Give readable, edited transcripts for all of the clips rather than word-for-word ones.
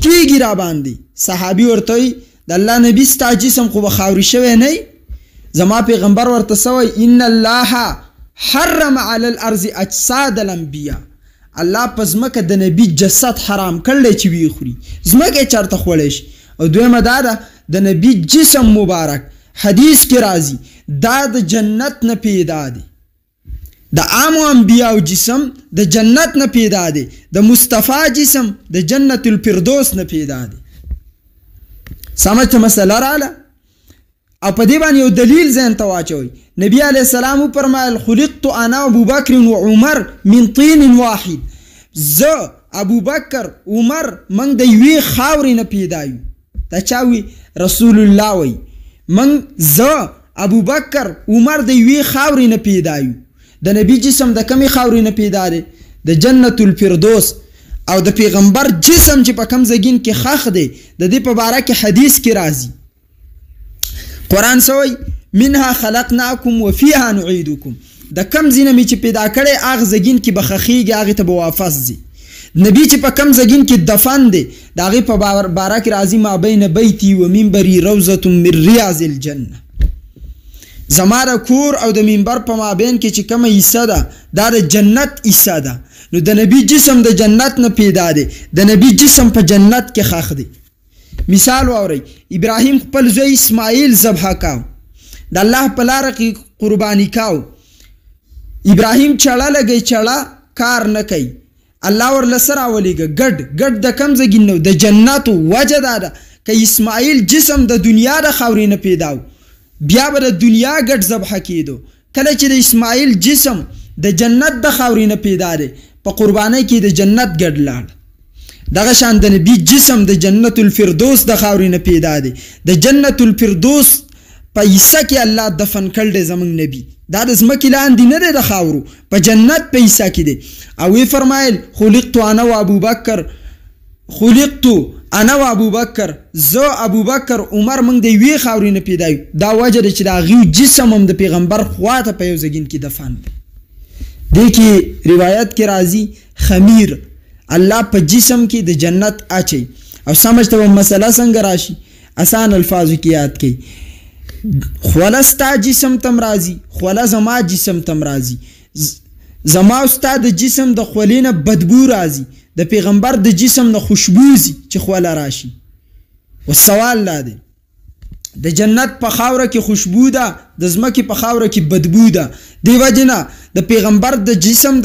کیږي را باندې. صحابي ورته وایي د الله نبي ستا جسم خو به خاوري شوی نه زما پیغمبر ورته سوی ان الله حرم علی الارض اجساد الانبیاء. الله په ځمکه د نبي جسد حرام کړلی چې ویې خوري، ځمکه یې چېرته خوړی شي. او دویمه دا ده د نبي جسم مبارک حدیث کې راځي دا د جنت نه پیدا دی، د عامو انبیاء جسم د جنت نه پیدا دی، د مصطفی جسم د جنت الفردوس نه پیدا دی. سمجھ ته مسله رااله؟ او په دې باندې یو دلیل ذهن ته واچوئ. نبی علیه السلام وفرمایل خلقت انا ابوبکر و عمر من طین واحد. زه ابوبکر عمر من د یوې خاورې نه پیدا یو. دا چا وی؟ رسول الله وی من زه ابوبکر عمر د یوې خاورې نه پیدا یو. د نبی جسم د کمې خاورې نه پیدا دی؟ د جنت الفردوس. او د پیغمبر جسم چې په کم زګین کې خخ دی د دې په باره کې حدیث کې راځي. قرآن سوی منها خلقناکم و فیها نعیدکم. د کم ځینه مې چې پیدا کړی هغه زګین کې به خخیږي، هغې ته به واپس ځي. نبی چې په کم زګین کې دفن دی د هغې په باره کې راځي ما بین بیتی و منبري روضة من ریاض الجنه. زما د کور او د منبر په مابین کې چې کومه حصه ده دا د جنت حصه ده. نو د نبی جسم د جنت نه پیدا دی، د نبی جسم په جنت کې خخ دی. مثال واورئ، ابراهیم خپل زوی اسماعیل ذبح کاو، د الله په لاره کې قرباني کاو. ابراهیم چړه لګی، چړه کار نه کوي. الله ورله څه راولېږه؟ ګډ د کم ځای نه د جنت. وجه دا ده که اسماعیل جسم د دنیا د خاورې نه پیدا و بیا به د دنیا ګډ ذبحه کېدو. کله چې د اسماعیل جسم د جنت د خاورې نه پیدا دی په قربانۍ کې د جنت ګډ لاړ. دغه شان د نبي جسم د جنت الفردوس د خاورې نه پیدا دی. د جنت الفردوس په حصه کې الله دفن کړل دی زموږ نبی. دا د ځمکې لاندې نه دی، د خاورو په جنت په حصه کې دی. او وی فرمایل خلقت انا و ابوبکر، خلقت انا و ابوبکر، زه ابوبکر عمر موږ د یوې خاورې نه پیدا یو. دا وجه ده چې د هغې جسم هم د پیغمبر خواته په یو زګین کې دفن دی. دې کې روایت کې راځي خمیر الله په جسم کې د جنت اچي. او سمجھ ته مسله څنګه راشي؟ آسان الفاظو کې یاد کړئ. خوله ستا جسم تم راځي، خوله زما جسم تم راځي. زما او ستا د جسم د خولې نه بدبو راځي، د پیغمبر د جسم نه خوشبو ځي چې خوله راشي. و سوال لا دی د جنت په خاوره کې خوشبو ده، د ځمکې په خاوره کې بدبو ده. دی وجه نه د پیغمبر د جسم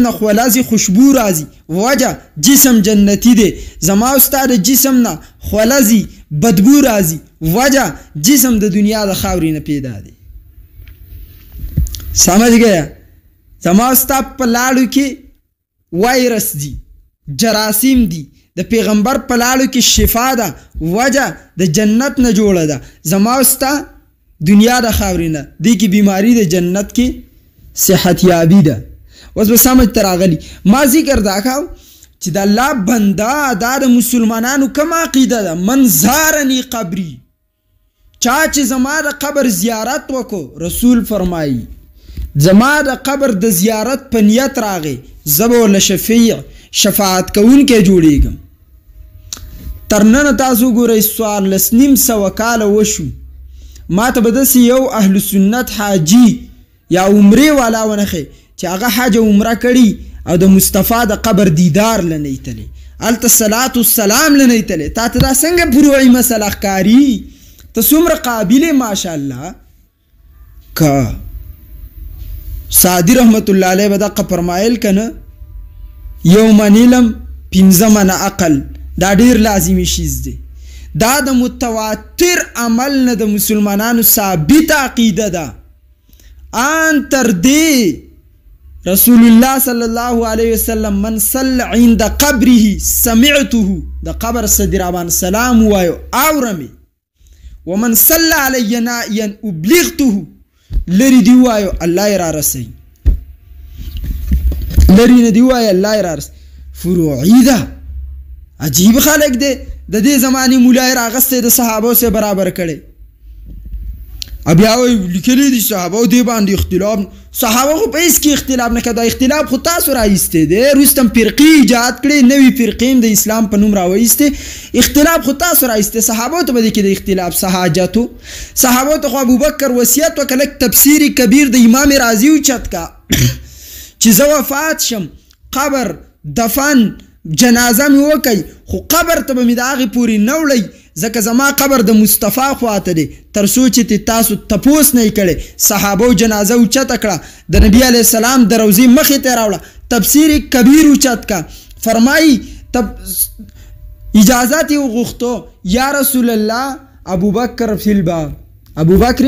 نه خوله ځي، خوشبو راځي. وجه جسم جنتی دی. زما او ستا د جسم نه خوله ځي، بدبو راځي. وجه جسم د دنیا د خاورې نه پیدا دی. سمجھ گیا؟ زما او ستا په لاړو کې وایرس دی، جراثیم دی. د پیغمبر په لاړو کې شفا ده. وجه د جنت نه جوړه ده. زما او ستا دنیا د خاورې نه. دې کې بیماری د جنت کې صحت یابي ده. اوس به سمجھ ته راغلی. ما ذکر دا کاو چې د الله بنده دا د مسلمانانو کوم عقیده ده؟ من زارني قبري، چا چې زما د قبر زیارت وکړو، رسول فرمایي زما د قبر د زیارت په نیت راغی زه به ورله شفاعت کوونکی جوړېږم. تر ننه تاسو ګورئ 14,500 کاله وشو ما ته به داسې یو اهل سنت حاجي یا عمرې والا ونښی چې هغه حج عمره کړي او د مصطفی د قبر دیدار لنه ایتلی، هلته صلات والسلام لنه ایتلی. تا ته دا څنګه فروعي مسله ښکاري؟ ته څومره قابلې ماشاءالله. که سعدي رحمت الله علیه به دقه فرمایل که نه یو من علم 15 من عقل. دا ډیر لازمي شیز دی. دا د متواتر عمل نه د مسلمانانو ثابت عقیده ده. ان تر دې رسول الله صلی الله علیه وسلم من صلی عند قبره سمعته، د قبر صدرابان سلام وایو اورمي. ومن صلی علی نائیا ابلغته، لری دی وایو الله یې را رسوي، لری نه دی وایو الله یې را رسوي. فروعي ده. عجیب خلق دی. د دې زمانې مولا یې راغستی د صحابو سره برابر کړی. بیا وایي لیکلي دي صحابه دې باندې اختلاف صحابه خو په هېڅ کې اختلاف نه کړه دا اختلاف خو تاسو رایستی دی وروسته هم فرقې ایجاد کړې نوې فرقې هم د اسلام په نوم راوایستې اختلاف خو تاسو رایستی صحابو ته به دې کې د اختلاف څه حاجت و صحابو ته خو ابوبکر وصیت وکړه لږ تفسیر کبیر د امام راضي اوچت کا چې زه وفات شم قبر دفن جنازه مې وکئ خو قبر ته به مې د هغې پورې نه وړئ ځکه زما قبر د مصطفی خواته دی تر څو چې تاسو تپوس نه یې کړی صحابو جنازه اوچته کړه د نبي علیه السلام د روضې مخې ته یې راوړه تفسیر کبیر اوچت کا فرمایي اجازت یې وغوښتو یا رسول الله ابوبکر فی الباب ابوبکر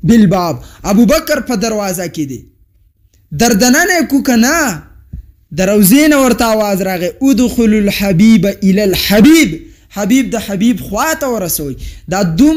بالباب ابوبکر په دروازه کې دی دردننه کو که نه د روضې نه ورته آواز راغی ادخلوا الحبیب الی الحبیب حبیب د حبیب خواته ورسوئ دا دوم